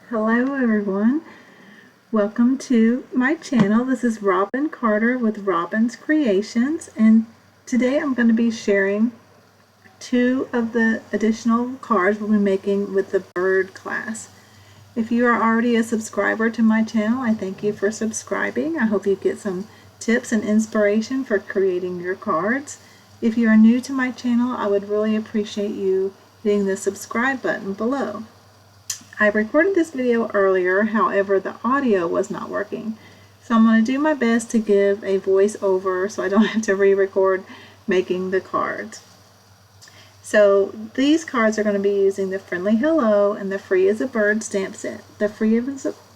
Hello everyone, welcome to my channel. This is Robin Carter with Robin's Creations, and today I'm going to be sharing two of the additional cards we'll be making with the bird class. If you are already a subscriber to my channel, I thank you for subscribing. I hope you get some tips and inspiration for creating your cards. If you are new to my channel, I would really appreciate you hitting the subscribe button below. I recorded this video earlier, however the audio was not working. So I'm going to do my best to give a voiceover so I don't have to re-record making the cards. So these cards are going to be using the Friendly Hello and the Free as a Bird stamp set. The Free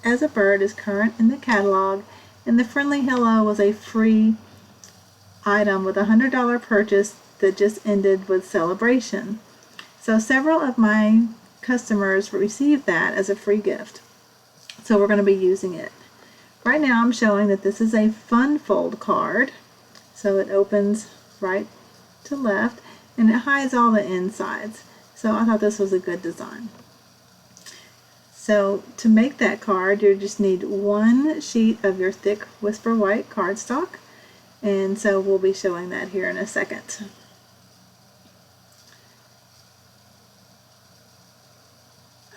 as a Bird is current in the catalog, and the Friendly Hello was a free item with a $100 purchase that just ended with celebration. So several of my customers received that as a free gift. So we're going to be using it. Right now I'm showing that this is a fun fold card. So it opens right to left and it hides all the insides. So I thought this was a good design. So to make that card, you just need one sheet of your thick Whisper White cardstock. And so we'll be showing that here in a second.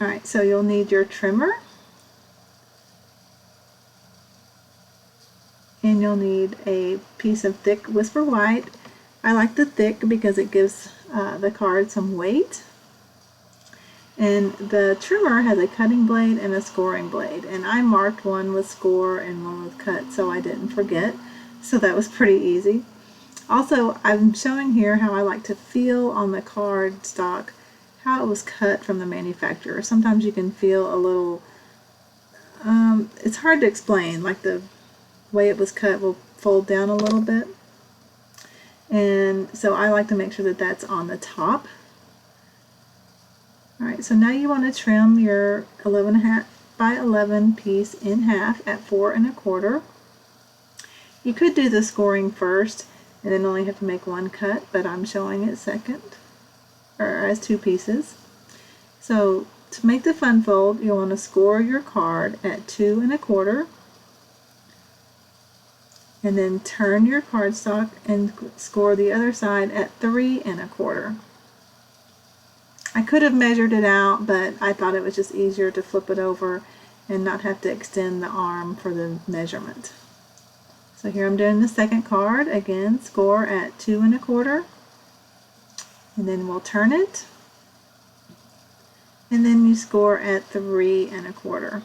Alright, so you'll need your trimmer, and you'll need a piece of thick Whisper White. I like the thick because it gives the card some weight. And the trimmer has a cutting blade and a scoring blade, and I marked one with score and one with cut so I didn't forget, so that was pretty easy. Also, I'm showing here how I like to feel on the card stock how it was cut from the manufacturer. Sometimes you can feel a little, it's hard to explain, like the way it was cut will fold down a little bit. And so I like to make sure that that's on the top. Alright, so now you want to trim your 11.5 by 11 piece in half at 4 1/4. You could do the scoring first and then only have to make one cut, but I'm showing it second, or as two pieces. So to make the fun fold, you'll want to score your card at 2 1/4, and then turn your cardstock and score the other side at 3 1/4. I could have measured it out, but I thought it was just easier to flip it over and not have to extend the arm for the measurement. So here I'm doing the second card. Again, score at 2 1/4. And then we'll turn it, and then you score at 3 1/4.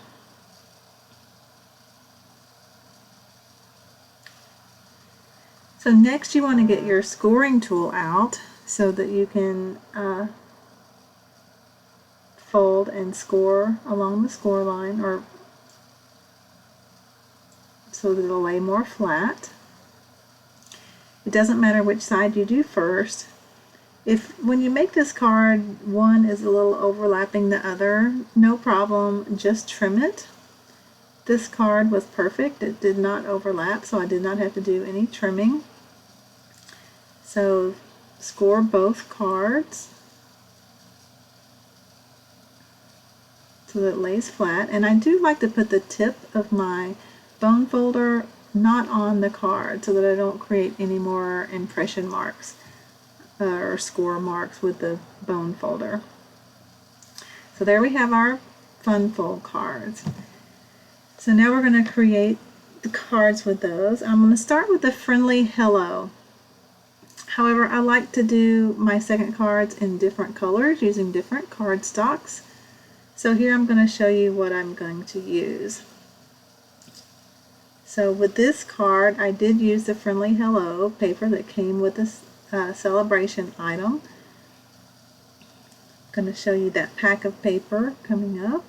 So next you want to get your scoring tool out so that you can fold and score along the score line, or so that it'll lay more flat. It doesn't matter which side you do first. If when you make this card one is a little overlapping the other, no problem, just trim it. This card was perfect, it did not overlap, so I did not have to do any trimming. So score both cards so that it lays flat. And I do like to put the tip of my bone folder not on the card so that I don't create any more impression marks or score marks with the bone folder. So there we have our fun fold cards. So now we're going to create the cards with those. I'm going to start with the Friendly Hello. However, I like to do my second cards in different colors using different card stocks. So here I'm going to show you what I'm going to use. So with this card, I did use the Friendly Hello paper that came with this celebration item. I'm going to show you that pack of paper coming up.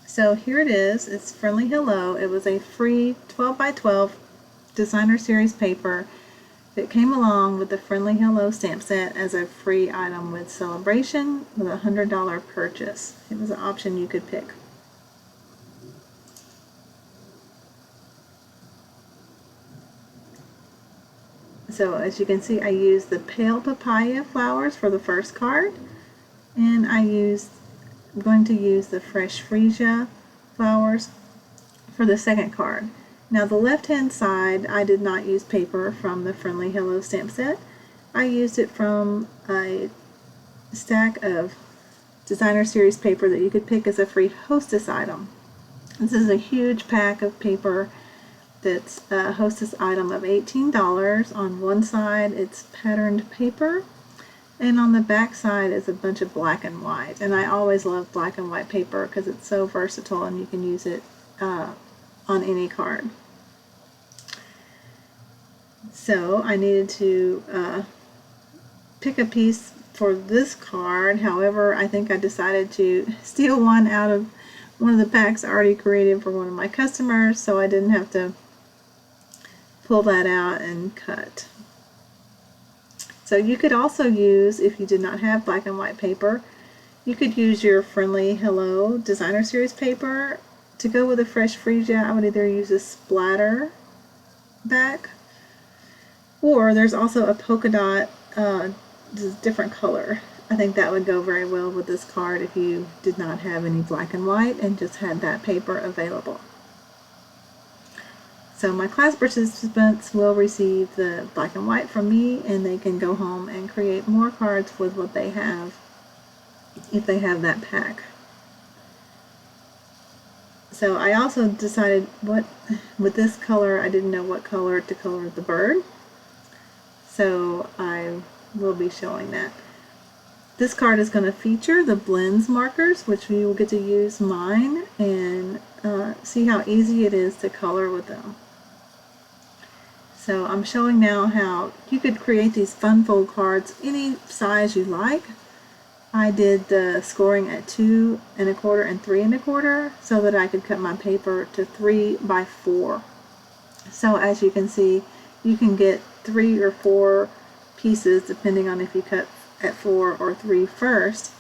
So here it is. It's Friendly Hello. It was a free 12 by 12 designer series paper that came along with the Friendly Hello stamp set as a free item with celebration with a $100 purchase. It was an option you could pick. So as you can see, I used the pale papaya flowers for the first card, and I used going to use the Fresh Freesia flowers for the second card. Now the left hand side, I did not use paper from the Friendly Hello stamp set. I used it from a stack of designer series paper that you could pick as a free hostess item. This is a huge pack of paper that's a hostess item of $18. On one side it's patterned paper, and on the back side is a bunch of black and white. And I always love black and white paper because it's so versatile and you can use it on any card. So I needed to pick a piece for this card. However, I think I decided to steal one out of one of the packs already created for one of my customers, so I didn't have to pull that out and cut. So you could also use, if you did not have black and white paper, you could use your Friendly Hello designer series paper. To go with a Fresh Freesia, I would either use a splatter back, or there's also a polka dot different color. I think that would go very well with this card if you did not have any black and white and just had that paper available. So my class participants will receive the black and white from me, and they can go home and create more cards with what they have if they have that pack. So I also decided with this color, I didn't know what color to color the bird. So I will be showing that. This card is going to feature the blends markers, which we will get to use mine and see how easy it is to color with them. So I'm showing now how you could create these fun fold cards any size you like. I did the scoring at 2 1/4 and 3 1/4 so that I could cut my paper to 3 by 4. So as you can see, you can get 3 or 4 pieces depending on if you cut at 4 or 3 first,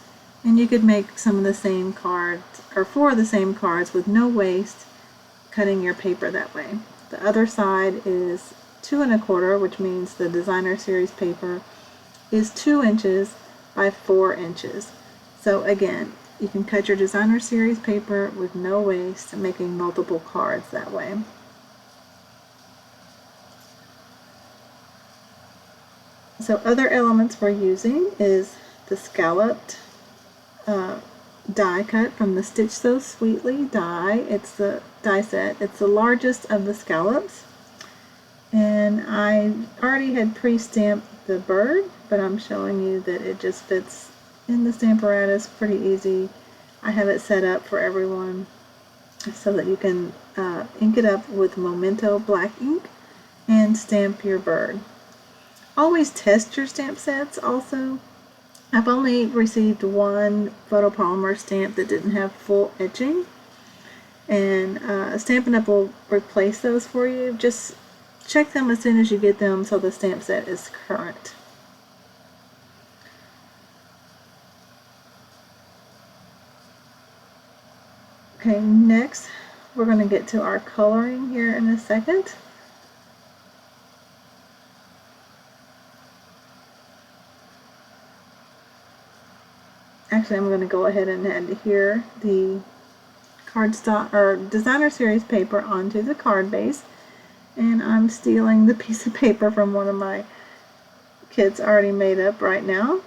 and you could make some of the same cards or 4 of the same cards with no waste cutting your paper that way. The other side is 2 1/4, which means the designer series paper is 2 inches by 4 inches. So again, you can cut your designer series paper with no waste, making multiple cards that way. So other elements we're using is the scalloped die cut from the Stitch So Sweetly die. It's the die set. It's the largest of the scallops. And I already had pre-stamped the bird, but I'm showing you that it just fits in the Stamparatus pretty easy. I have it set up for everyone so that you can ink it up with Memento black ink and stamp your bird. Always test your stamp sets also. I've only received one photopolymer stamp that didn't have full etching, and Stampin' Up! Will replace those for you. Just check them as soon as you get them so the stamp set is current. Okay, next we're going to get to our coloring here in a second. Actually, I'm going to go ahead and add here the cardstock or designer series paper onto the card base, and I'm stealing the piece of paper from one of my kits already made up right now.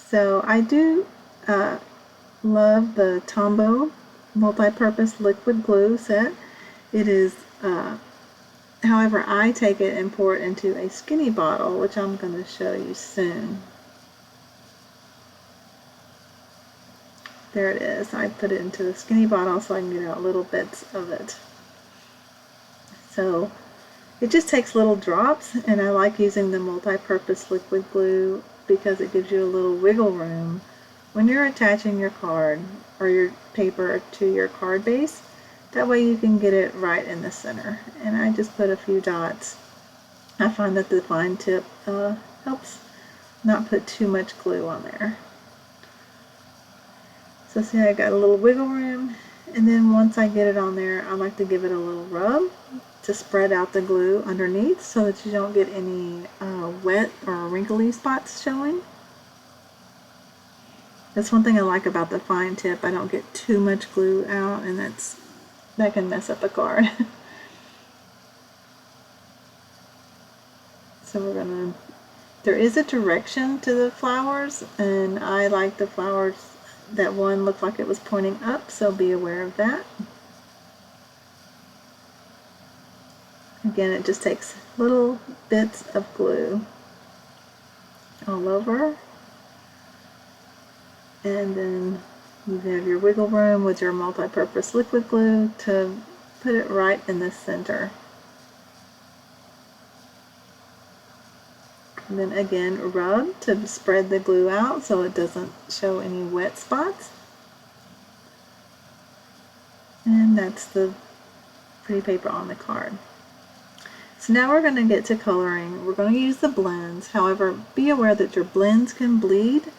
So I do love the Tombow multi-purpose liquid glue set. It is however, I take it and pour it into a skinny bottle, which I'm going to show you soon. There it is. I put it into the skinny bottle so I can get out little bits of it. So it just takes little drops, and I like using the multi-purpose liquid glue because it gives you a little wiggle room when you're attaching your card or your paper to your card base. That way you can get it right in the center. And I just put a few dots. I find that the fine tip helps not put too much glue on there. So see, I got a little wiggle room, and then once I get it on there, I like to give it a little rub to spread out the glue underneath so that you don't get any wet or wrinkly spots showing. That's one thing I like about the fine tip. I don't get too much glue out, and that can mess up a card. So there is a direction to the flowers, and I like the flowers, that one looked like it was pointing up, so be aware of that. Again, it just takes little bits of glue all over. And then you have your wiggle room with your multi-purpose liquid glue to put it right in the center. And then again, rub to spread the glue out so it doesn't show any wet spots. And that's the pretty paper on the card. So now we're going to get to coloring. We're going to use the blends. However, be aware that your blends can bleed.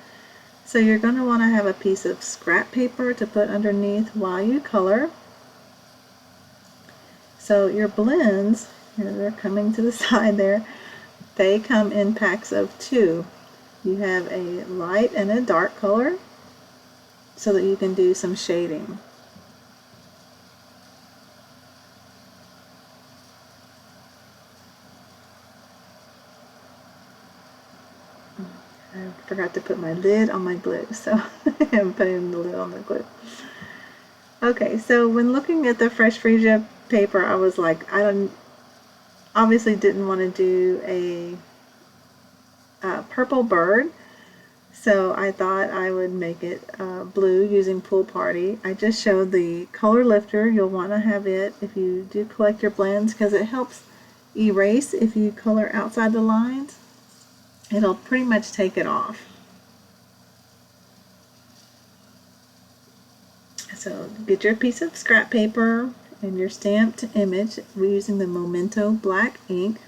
So you're going to want to have a piece of scrap paper to put underneath while you color. So your blends, here they're coming to the side there, they come in packs of 2. You have a light and a dark color so that you can do some shading. I forgot to put my lid on my glue, so I'm putting the lid on the glue. Okay, so when looking at the Fresh Freesia paper, I was like, obviously didn't want to do a purple bird, so I thought I would make it blue using Pool Party. I just showed the color lifter. You'll want to have it if you do collect your blends because it helps erase if you color outside the lines. It'll pretty much take it off. So get your piece of scrap paper and your stamped image. We're using the Memento black ink.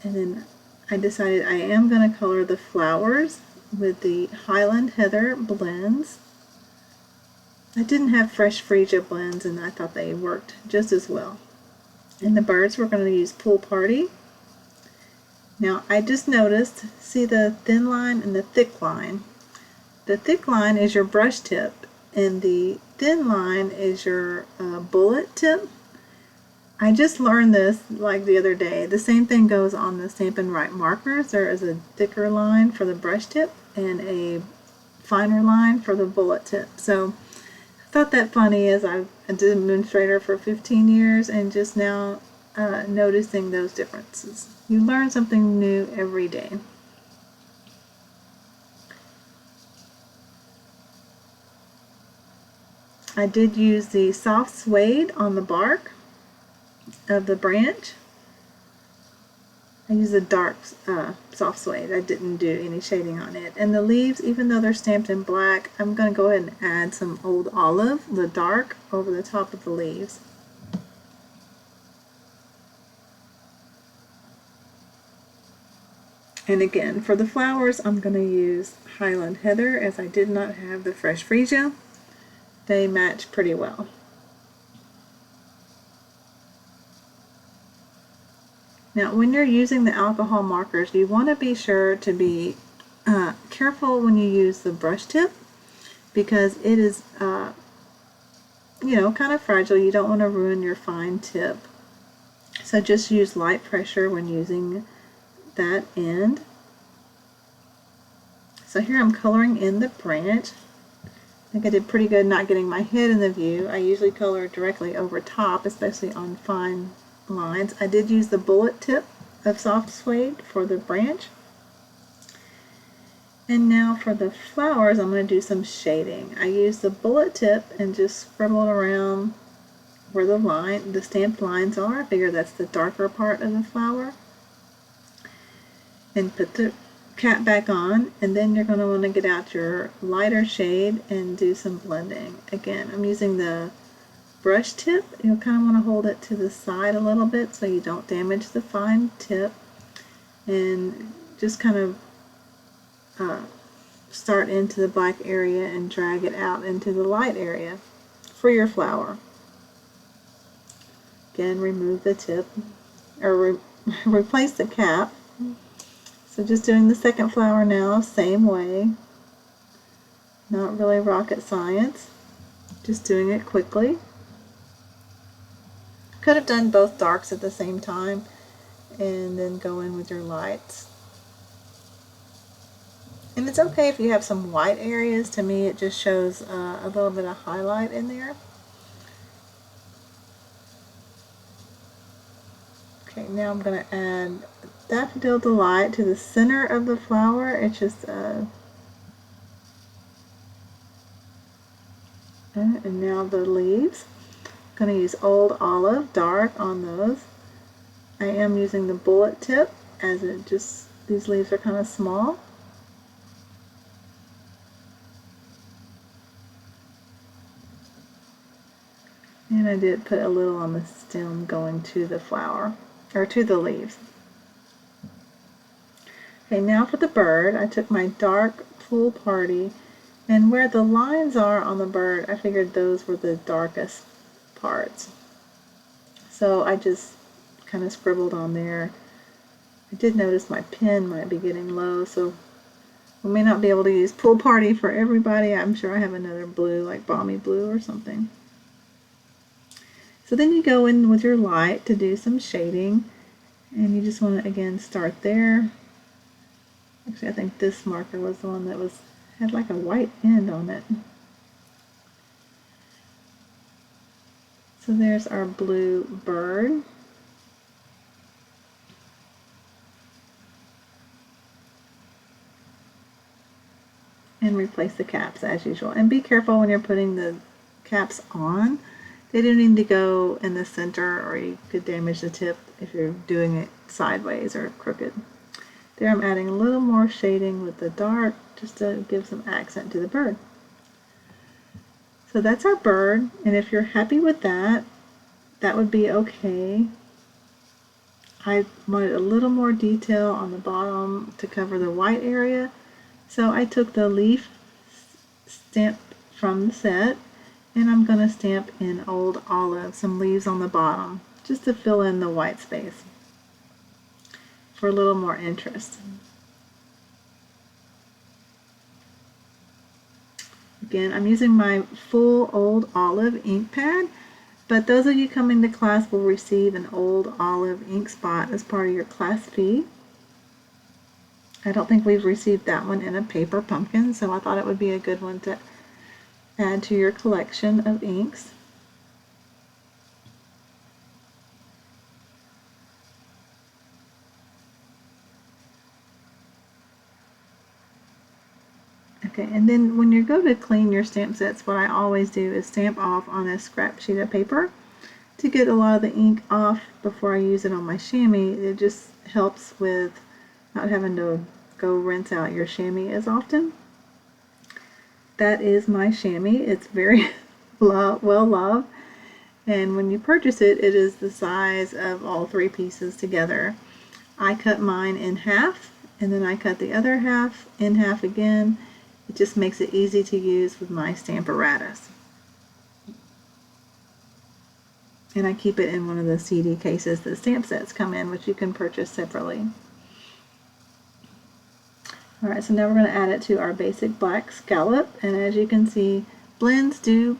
And then I decided I am going to color the flowers with the Highland Heather blends. I didn't have Fresh Freesia blends, and I thought they worked just as well. And the birds, we're going to use Pool Party. Now I just noticed, see the thin line and the thick line. The thick line is your brush tip, and the thin line is your bullet tip. I just learned this like the other day. The same thing goes on the Stampin' Right markers. There is a thicker line for the brush tip and a finer line for the bullet tip. So I thought that funny as I've been a demonstrator for 15 years and just now noticing those differences. You learn something new every day. I did use the soft suede on the bark of the branch. I used a dark soft suede. I didn't do any shading on it. And the leaves, even though they're stamped in black, I'm going to go ahead and add some Old Olive, the dark, over the top of the leaves. And again, for the flowers, I'm going to use Highland Heather, as I did not have the Fresh Freesia. They match pretty well. Now, when you're using the alcohol markers, you want to be sure to be careful when you use the brush tip, because it is, kind of fragile. You don't want to ruin your fine tip. So just use light pressure when using that end. So here I'm coloring in the branch. I think I did pretty good not getting my head in the view. I usually color directly over top, especially on fine lines. I did use the bullet tip of soft suede for the branch. And now for the flowers, I'm going to do some shading. I used the bullet tip and just scribbled around where the stamped lines are. I figure that's the darker part of the flower. And put the cap back on, and then you're going to want to get out your lighter shade and do some blending. Again, I'm using the brush tip. You'll kind of want to hold it to the side a little bit so you don't damage the fine tip, and just kind of start into the black area and drag it out into the light area. for your flower. Again, remove the tip, or replace the cap. So just doing the second flower now, same way. Not really rocket science, just doing it quickly. Could have done both darks at the same time and then go in with your lights. And it's okay if you have some white areas. To me, it just shows a little bit of highlight in there. Okay, now I'm going to add Daffodil Delight to the center of the flower. It's just and now the leaves. I'm going to use Old Olive Dark on those. I am using the bullet tip as it just, these leaves are kind of small. And I did put a little on the stem going to the flower, or to the leaves. Okay, now for the bird, I took my dark Pool Party, and where the lines are on the bird, I figured those were the darkest parts. So I just kind of scribbled on there. I did notice my pen might be getting low, so we may not be able to use Pool Party for everybody. I'm sure I have another blue, like Balmy Blue or something. So then you go in with your light to do some shading, and you just want to again start there. Actually, I think this marker was the one that had like a white end on it. So there's our blue bird. And replace the caps as usual. And be careful when you're putting the caps on. They do need to go in the center, or you could damage the tip if you're doing it sideways or crooked. There I'm adding a little more shading with the dark just to give some accent to the bird. So that's our bird, and if you're happy with that, that would be okay. I wanted a little more detail on the bottom to cover the white area, so I took the leaf stamp from the set, and I'm going to stamp in Old Olive, some leaves on the bottom, just to fill in the white space for a little more interest. Again, I'm using my full Old Olive ink pad, but those of you coming to class will receive an Old Olive ink spot as part of your class fee. I don't think we've received that one in a paper pumpkin, so I thought it would be a good one to add to your collection of inks. Okay, and then when you go to clean your stamp sets, what I always do is stamp off on a scrap sheet of paper to get a lot of the ink off before I use it on my chamois. It just helps with not having to go rinse out your chamois as often. That is my chamois. It's very well loved, and when you purchase it, it is the size of all three pieces together. I cut mine in half, and then I cut the other half in half again. It just makes it easy to use with my Stamparatus. And I keep it in one of the CD cases that stamp sets come in, which you can purchase separately. Alright, so now we're going to add it to our basic black scallop, and as you can see, blends do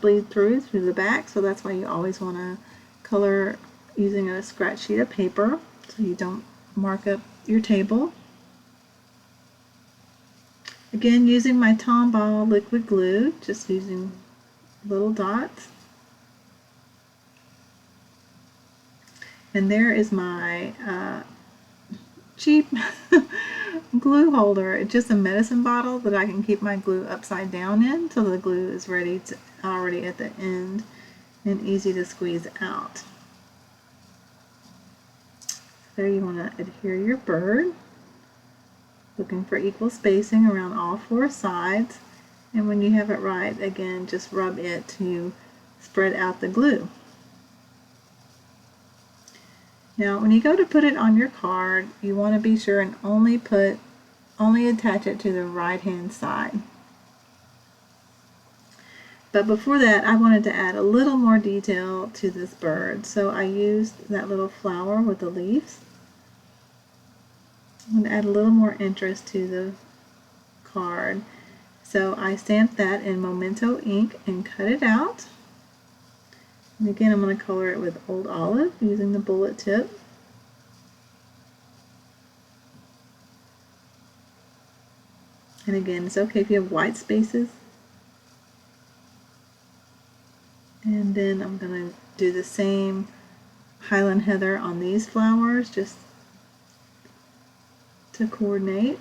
bleed through the back, so that's why you always want to color using a scratch sheet of paper so you don't mark up your table. Again, using my Tombow liquid glue, just using little dots. And there is my cheap glue holder. It's just a medicine bottle that I can keep my glue upside down in, so the glue is ready to already at the end and easy to squeeze out. There you want to adhere your bird, looking for equal spacing around all four sides, and when you have it right, again, just rub it to spread out the glue. Now, when you go to put it on your card, you want to be sure and only attach it to the right hand side. But before that, I wanted to add a little more detail to this bird. So I used that little flower with the leaves. I'm going to add a little more interest to the card. So I stamped that in Memento ink and cut it out. And again, I'm going to color it with Old Olive using the bullet tip. And again, it's okay if you have white spaces. And then I'm going to do the same Highland Heather on these flowers just to coordinate.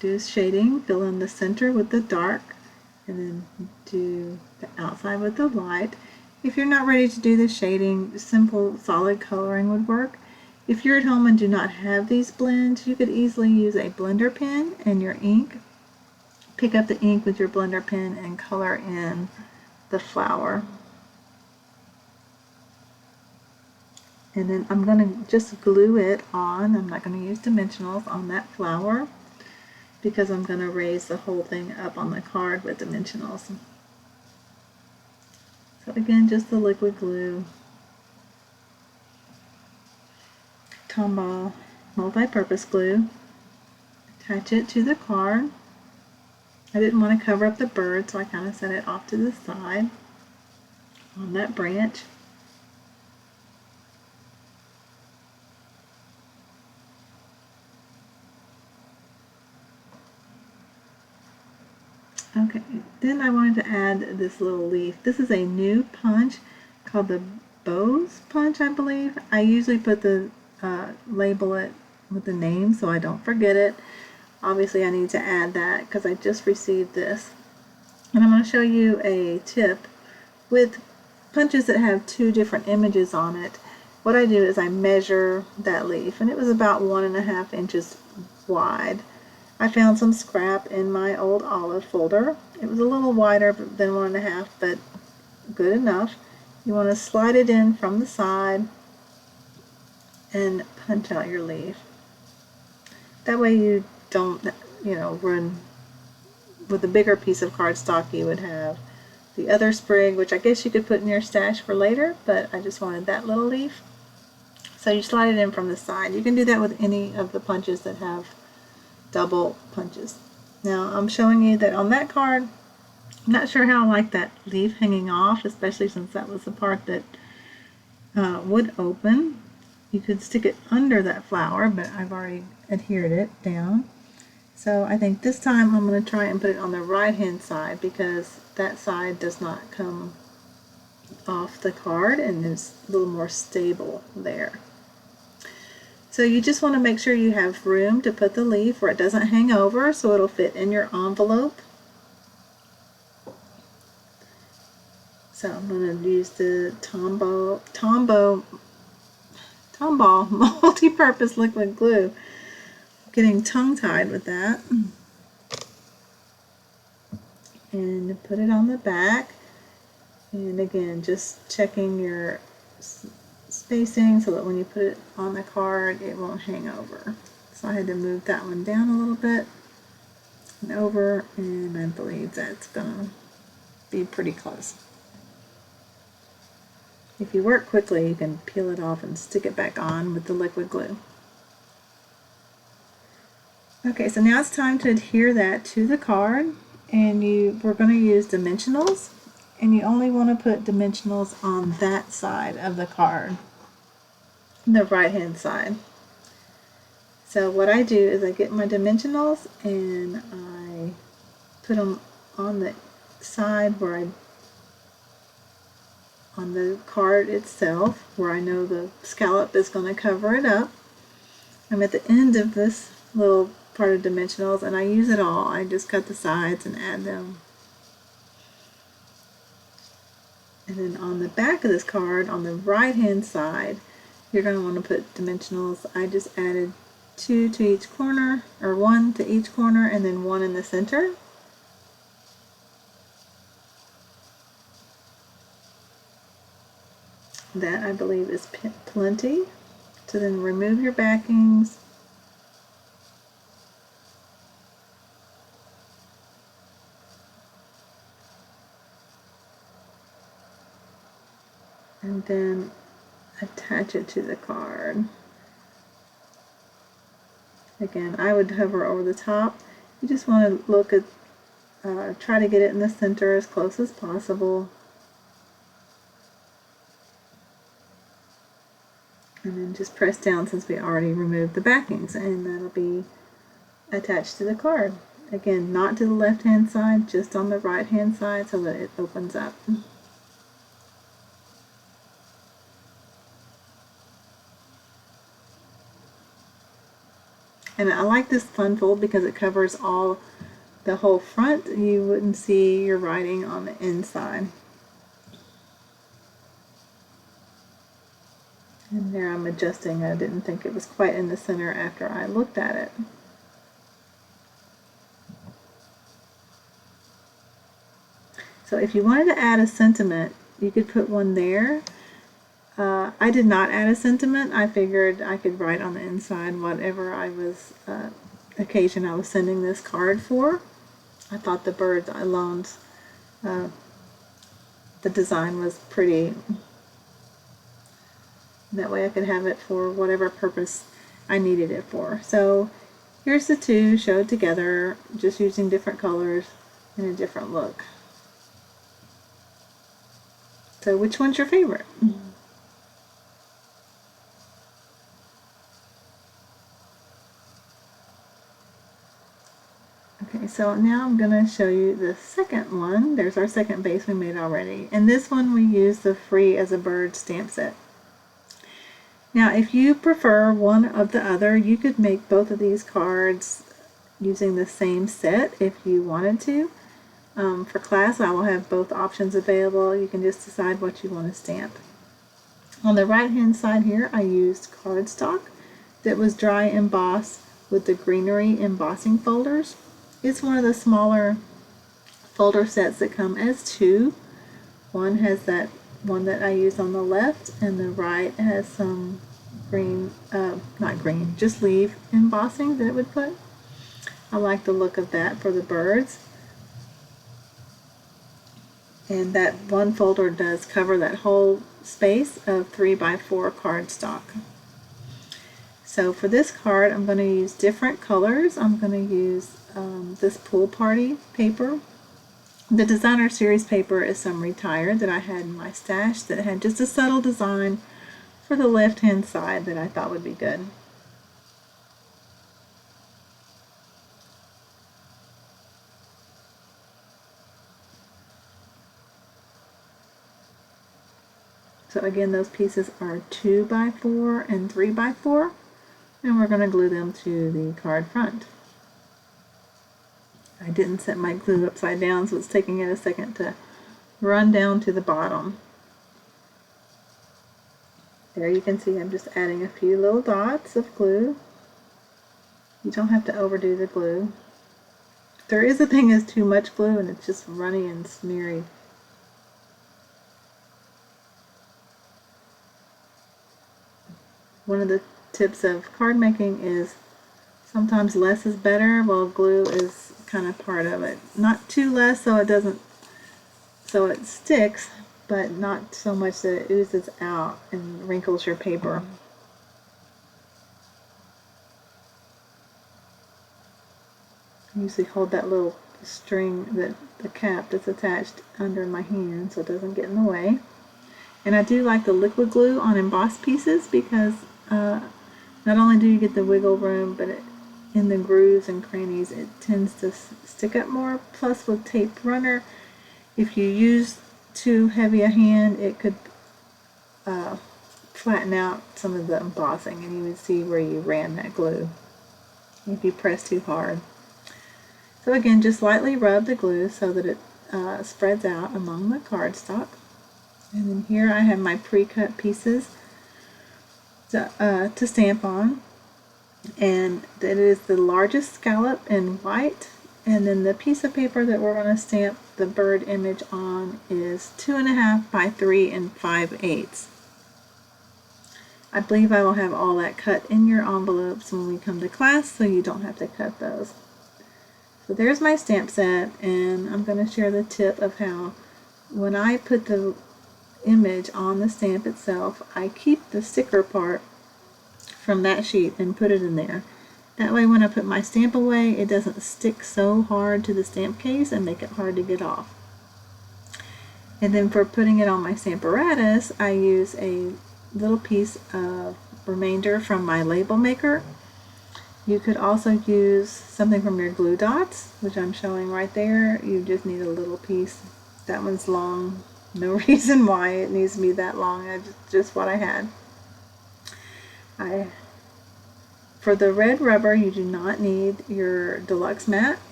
Do shading, fill in the center with the dark, and then do the outside with the light. If you're not ready to do the shading, simple solid coloring would work. If you're at home and do not have these blends, you could easily use a blender pen and your ink. Pick up the ink with your blender pen and color in the flower. And then I'm going to just glue it on. I'm not going to use dimensionals on that flower because I'm going to raise the whole thing up on the card with dimensionals. So again, just the liquid glue. Tombow multi-purpose glue. Attach it to the card. I didn't want to cover up the bird, so I kind of set it off to the side on that branch. Okay, then I wanted to add this little leaf. This is a new punch called the Bose punch, I believe. I usually put the label it with the name so I don't forget it. Obviously I need to add that because I just received this. And I'm going to show you a tip with punches that have two different images on it. What I do is I measure that leaf, and it was about 1.5 inches wide. I found some scrap in my Old Olive folder. It was a little wider than 1.5, but good enough. You want to slide it in from the side and punch out your leaf. That way you don't, run with a bigger piece of cardstock. You would have the other sprig, which I guess you could put in your stash for later, but I just wanted that little leaf. So you slide it in from the side. You can do that with any of the punches that have double punches. Now I'm showing you that on that card, I'm not sure how I like that leaf hanging off, especially since that was the part that would open. You could stick it under that flower, but I've already adhered it down. So I think this time I'm going to try and put it on the right hand side because that side does not come off the card and is a little more stable there. So you just want to make sure you have room to put the leaf where it doesn't hang over so it'll fit in your envelope. So I'm going to use the Tombow multi-purpose liquid glue. Getting tongue-tied with that. And put it on the back. And again, just checking your spacing so that when you put it on the card, it won't hang over. So I had to move that one down a little bit and over, and I believe that's gonna be pretty close. If you work quickly, you can peel it off and stick it back on with the liquid glue. Okay, so now it's time to adhere that to the card, and we're going to use dimensionals, and you only want to put dimensionals on that side of the card, the right hand side. So what I do is I get my dimensionals and I put them on the side on the card itself, where I know the scallop is going to cover it up. I'm at the end of this little part of dimensionals, and I use it all. I just cut the sides and add them. And then on the back of this card, on the right hand side, you're going to want to put dimensionals. I just added 2 to each corner, or 1 to each corner, and then 1 in the center. That, I believe, is plenty. So then remove your backings. and then attach it to the card. Again, I would hover over the top. You just want to look at, try to get it in the center as close as possible. And then just press down since we already removed the backings, and that'll be attached to the card. Again, not to the left hand side, just on the right hand side so that it opens up. And I like this fun fold because it covers the whole front. You wouldn't see your writing on the inside. And there I'm adjusting. I didn't think it was quite in the center after I looked at it. So if you wanted to add a sentiment, you could put one there. I did not add a sentiment. I figured I could write on the inside whatever occasion I was sending this card for. I thought the birds alone, the design was pretty. That way I could have it for whatever purpose I needed it for. So here's the two showed together, just using different colors and a different look. So which one's your favorite? Okay, so now I'm going to show you the second one. There's our second base we made already. And this one we used the Free as a Bird stamp set. Now if you prefer one of the other, you could make both of these cards using the same set if you wanted to. For class, I will have both options available. You can just decide what you want to stamp. On the right hand side here, I used cardstock that was dry embossed with the greenery embossing folders. It's one of the smaller folder sets that come as two. One has that one that I used on the left, and the right has some green, not green, just leaf embossing that it would put. I like the look of that for the birds. And that one folder does cover that whole space of 3x4 cardstock. So for this card, I'm going to use different colors. I'm going to use this Pool Party paper. The Designer Series paper is some retired that I had in my stash that had just a subtle design for the left hand side that I thought would be good. So again, those pieces are 2x4 and 3x4, and we're going to glue them to the card front. I didn't set my glue upside down, so it's taking it a second to run down to the bottom. There you can see I'm just adding a few little dots of glue. You don't have to overdo the glue. There is a thing as too much glue and it's just runny and smeary. One of the tips of card making is sometimes less is better. Well, glue is kind of part of it. Not too less so it sticks, but not so much that it oozes out and wrinkles your paper. I usually hold that little string, the cap that's attached under my hand so it doesn't get in the way. And I do like the liquid glue on embossed pieces because not only do you get the wiggle room, but in the grooves and crannies it tends to stick up more. Plus with tape runner, if you use too heavy a hand, it could flatten out some of the embossing, and you would see where you ran that glue if you press too hard. So again, just lightly rub the glue so that it spreads out among the cardstock. And then here I have my pre-cut pieces to stamp on, and it is the largest scallop in white, and then the piece of paper that we're going to stamp the bird image on is 2.5 by 3 5/8. I believe I will have all that cut in your envelopes when we come to class, so you don't have to cut those. So there's my stamp set, and I'm going to share the tip of how when I put the image on the stamp itself, I keep the sticker part from that sheet and put it in there. That way when I put my stamp away, it doesn't stick so hard to the stamp case and make it hard to get off. And then for putting it on my Stamparatus, I use a little piece of remainder from my label maker. You could also use something from your glue dots, which I'm showing right there. You just need a little piece. That one's long. No reason why it needs to be that long. It's just what I had. For the red rubber, you do not need your deluxe mat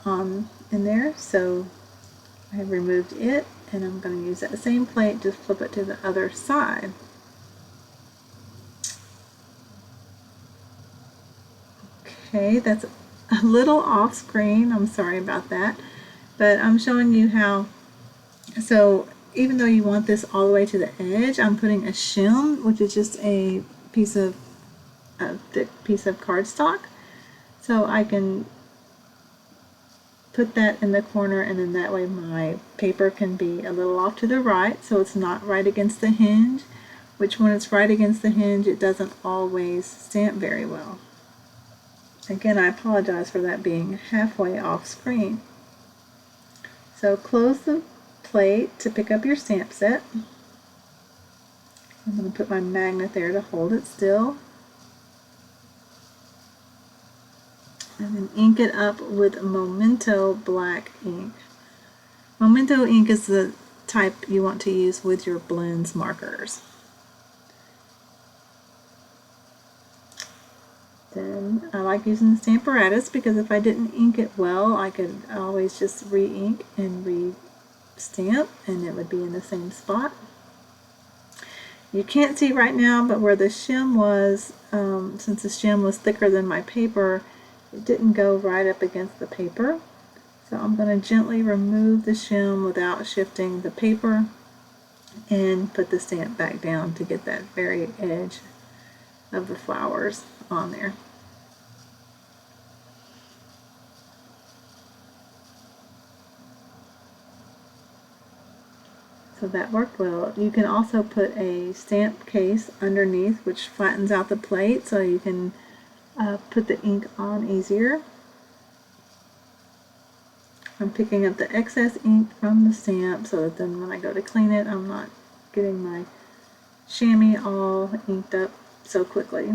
in there, so I have removed it, and I'm going to use that same plate, just flip it to the other side. Okay, that's a little off screen, I'm sorry about that, but I'm showing you how, so even though you want this all the way to the edge, I'm putting a shim, which is just a thick piece of cardstock, so I can put that in the corner, and then that way my paper can be a little off to the right, so it's not right against the hinge, which when it's right against the hinge, it doesn't always stamp very well. Again, I apologize for that being halfway off screen. So close the plate to pick up your stamp set. I'm going to put my magnet there to hold it still. And then ink it up with Memento black ink. Memento ink is the type you want to use with your blends markers. Then I like using the Stamparatus because if I didn't ink it well, I could always just re-ink and re-stamp and it would be in the same spot. You can't see right now, but where the shim was, since the shim was thicker than my paper, it didn't go right up against the paper. So I'm going to gently remove the shim without shifting the paper and put the stamp back down to get that very edge of the flowers on there. So that worked well. You can also put a stamp case underneath which flattens out the plate so you can put the ink on easier. I'm picking up the excess ink from the stamp so that then when I go to clean it, I'm not getting my chamois all inked up so quickly.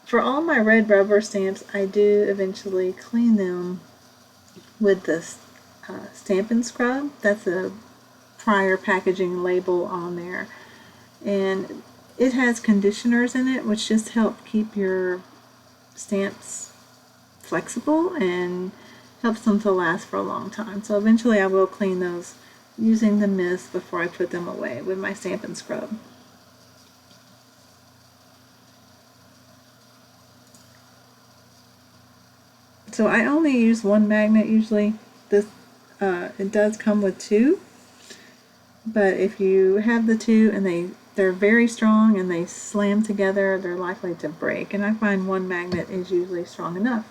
For all my red rubber stamps, I do eventually clean them with this Stampin' Scrub. That's a prior packaging label on there. And it has conditioners in it which just help keep your stamps flexible and helps them to last for a long time. So eventually I will clean those using the mist before I put them away with my Stampin' Scrub. So I only use one magnet usually. This it does come with two, but if you have the two and they're very strong and they slam together, they're likely to break, and I find one magnet is usually strong enough.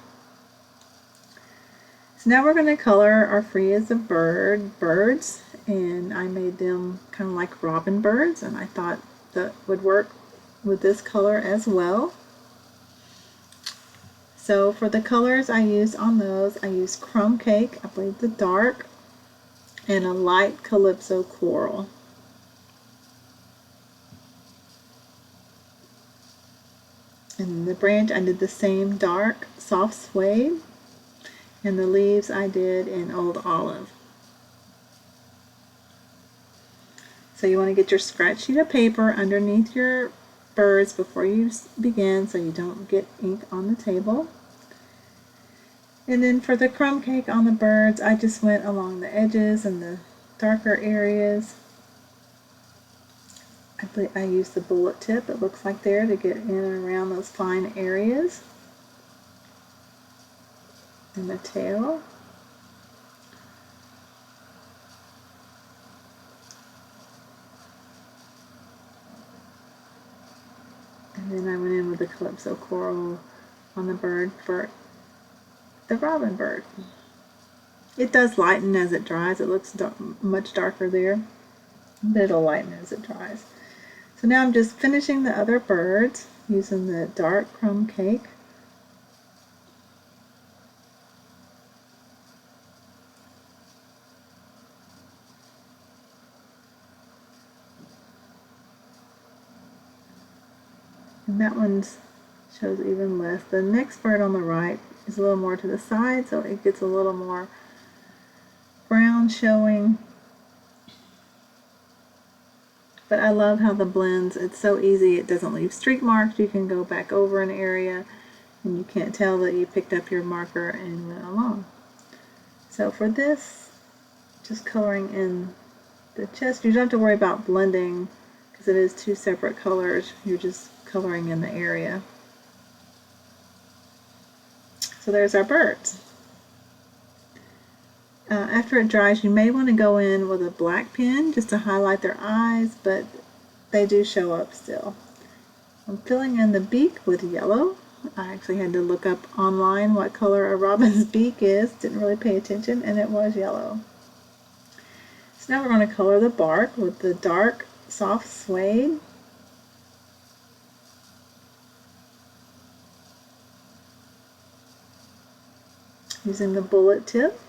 So now we're going to color our Free as a birds, and I made them kind of like robin birds, and I thought that would work with this color as well. So for the colors I used on those, I used Crumb Cake, I believe the dark, and a light Calypso Coral. And the branch I did the same dark soft suede, and the leaves I did in Old Olive. So you want to get your scratch sheet of paper underneath your birds before you begin so you don't get ink on the table. And then for the crumb cake on the birds, I just went along the edges and the darker areas. I used the bullet tip, it looks like there, to get in and around those fine areas. And the tail. And then I went in with the Calypso Coral on the bird for the robin bird. It does lighten as it dries. It looks much darker there, but it'll lighten as it dries. So now I'm just finishing the other birds using the dark crumb cake. And that one shows even less. The next bird on the right is a little more to the side, so it gets a little more brown showing. But I love how the blends, it's so easy, it doesn't leave streak marks. You can go back over an area and you can't tell that you picked up your marker and went along. So for this, just coloring in the chest, you don't have to worry about blending because it is two separate colors. You're just coloring in the area. So there's our birds. After it dries, you may want to go in with a black pen just to highlight their eyes, but they do show up still. I'm filling in the beak with yellow. I actually had to look up online what color a robin's beak is. Didn't really pay attention, and it was yellow. So now we're going to color the bark with the dark soft suede. Using the bullet tip.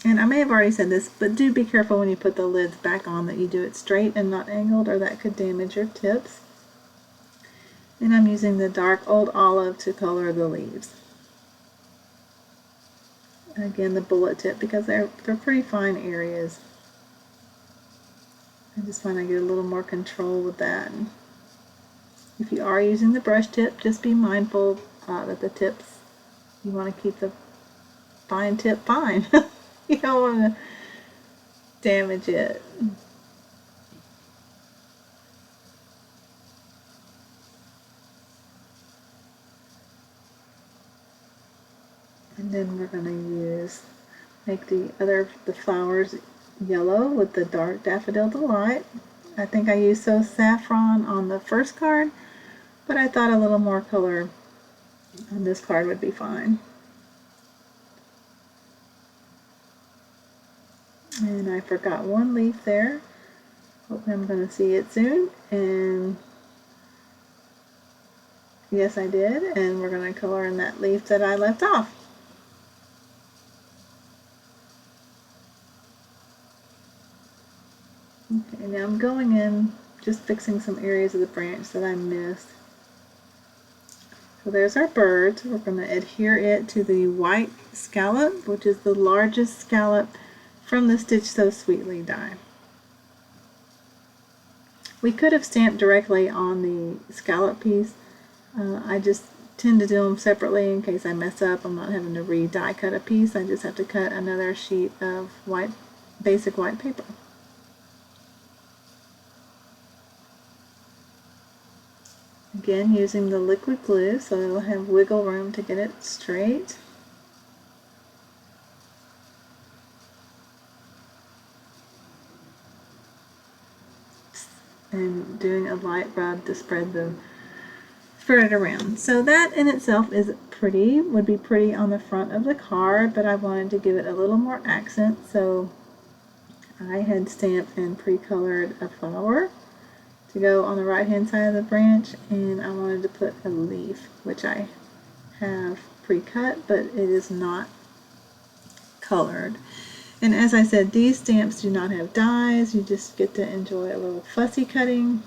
And I may have already said this, but do be careful when you put the lids back on that you do it straight and not angled, or that could damage your tips. And I'm using the dark old olive to color the leaves. And again, the bullet tip, because they're pretty fine areas. I just find I get a little more control with that. If you are using the brush tip, just be mindful that the tips, you want to keep the fine tip fine. You don't want to damage it. And then we're going to make the flowers yellow with the dark Daffodil Delight. I think I used so saffron on the first card, but I thought a little more color on this card would be fine. And I forgot one leaf there. Hopefully I'm going to see it soon. And yes, I did. And we're going to color in that leaf that I left off. Okay, now I'm going in, just fixing some areas of the branch that I missed. So there's our bird. We're going to adhere it to the white scallop, which is the largest scallop from the Stitch So Sweetly die. We could have stamped directly on the scallop piece. I just tend to do them separately in case I mess up. I'm not having to die cut a piece. I just have to cut another sheet of basic white paper. Again, using the liquid glue so it'll have wiggle room to get it straight. And doing a light rub to spread it around. So that in itself is pretty, would be pretty on the front of the card, but I wanted to give it a little more accent, so I had stamped and pre-colored a flower to go on the right hand side of the branch, and I wanted to put a leaf, which I have pre-cut, but it is not colored. And as I said, these stamps do not have dies. You just get to enjoy a little fussy cutting.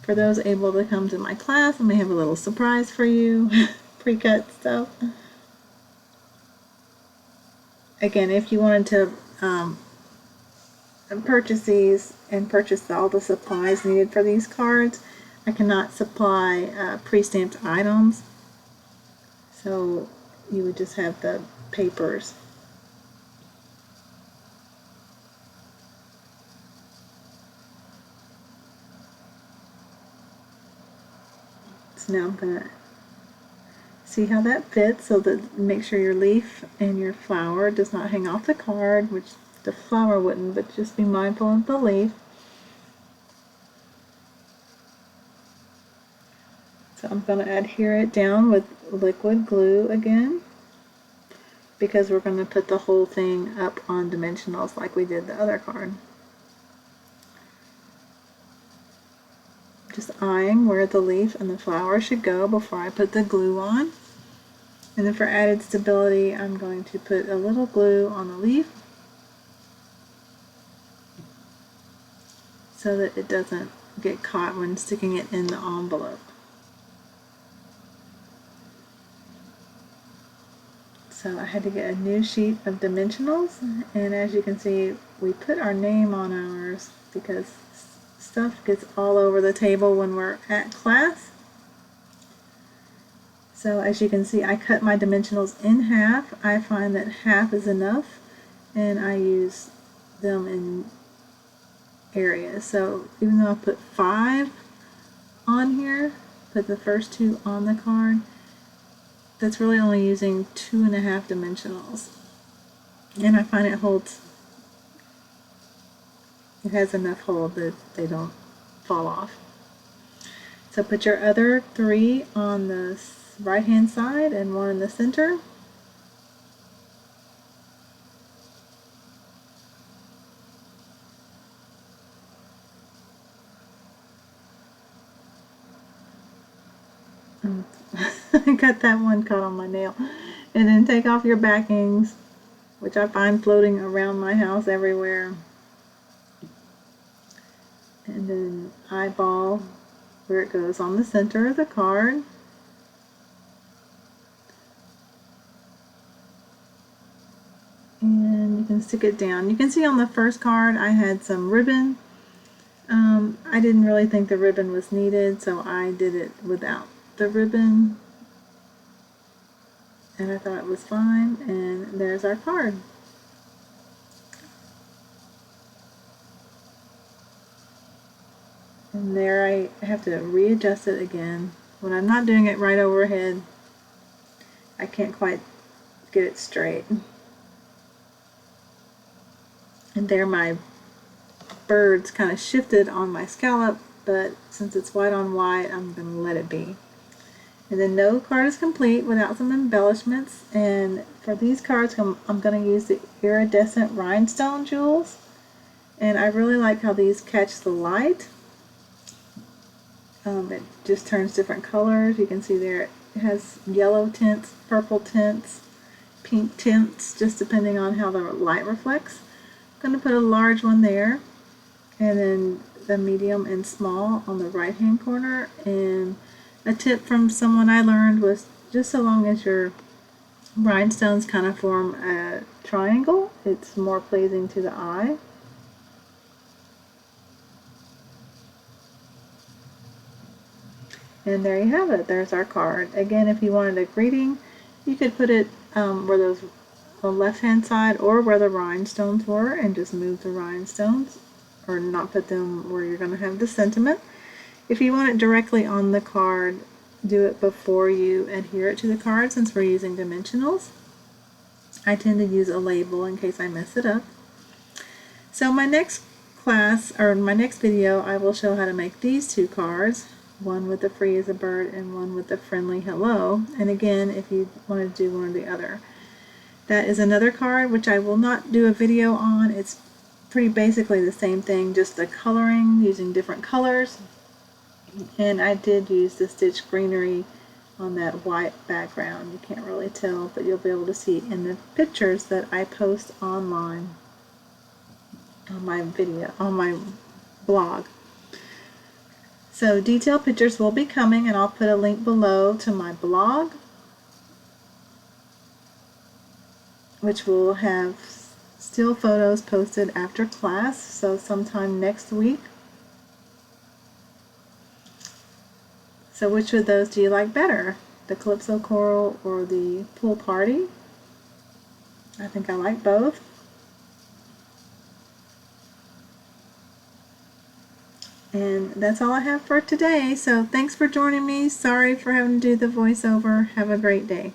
For those able to come to my class, I may have a little surprise for you, pre-cut stuff. Again, if you wanted to purchase these and purchase all the supplies needed for these cards, I cannot supply pre-stamped items, so you would just have the papers. So now I'm going to see how that fits, so that make sure your leaf and your flower does not hang off the card, which the flower wouldn't, but just be mindful of the leaf. So I'm going to adhere it down with liquid glue again. because we're going to put the whole thing up on dimensionals like we did the other card. Just eyeing where the leaf and the flower should go before I put the glue on. And then for added stability, I'm going to put a little glue on the leaf so that it doesn't get caught when sticking it in the envelope. So I had to get a new sheet of dimensionals, and as you can see, we put our name on ours because stuff gets all over the table when we're at class. So as you can see, I cut my dimensionals in half. I find that half is enough, and I use them in areas. So even though I put 5 on here, put the first 2 on the card, that's really only using 2.5 dimensionals. And I find it has enough hold that they don't fall off. So put your other 3 on the right hand side and 1 in the center. I got that one caught on my nail. And then take off your backings, which I find floating around my house everywhere. And then eyeball where it goes on the center of the card. And you can stick it down. You can see on the first card I had some ribbon. I didn't really think the ribbon was needed, so I did it without the ribbon. And I thought it was fine, and there's our card. And there I have to readjust it again. When I'm not doing it right overhead, I can't quite get it straight. And there my birds kind of shifted on my scallop, but since it's white on white, I'm going to let it be. And then no card is complete without some embellishments, and for these cards I'm going to use the iridescent rhinestone jewels, and I really like how these catch the light. It just turns different colors. You can see there it has yellow tints, purple tints, pink tints, just depending on how the light reflects. I'm going to put a large one there, and then the medium and small on the right hand corner. And a tip from someone I learned was just so long as your rhinestones kind of form a triangle, it's more pleasing to the eye. And there you have it. There's our card. Again, if you wanted a greeting, you could put it where those the left hand side or where the rhinestones were and just move the rhinestones, or not put them where you're going to have the sentiment. If you want it directly on the card, do it before you adhere it to the card, since we're using dimensionals. I tend to use a label in case I mess it up. So my next class, or my next video, I will show how to make these 2 cards, one with the free as a bird and one with the friendly hello. And again, if you want to do one or the other. That is another card which I will not do a video on. It's pretty basically the same thing, just the coloring using different colors. And I did use the stitch greenery on that white background. You can't really tell, but you'll be able to see in the pictures that I post online on my blog. So detailed pictures will be coming, and I'll put a link below to my blog, which will have still photos posted after class, so sometime next week. So which of those do you like better? The Calypso Coral or the Pool Party? I think I like both. And that's all I have for today. So thanks for joining me. Sorry for having to do the voiceover. Have a great day.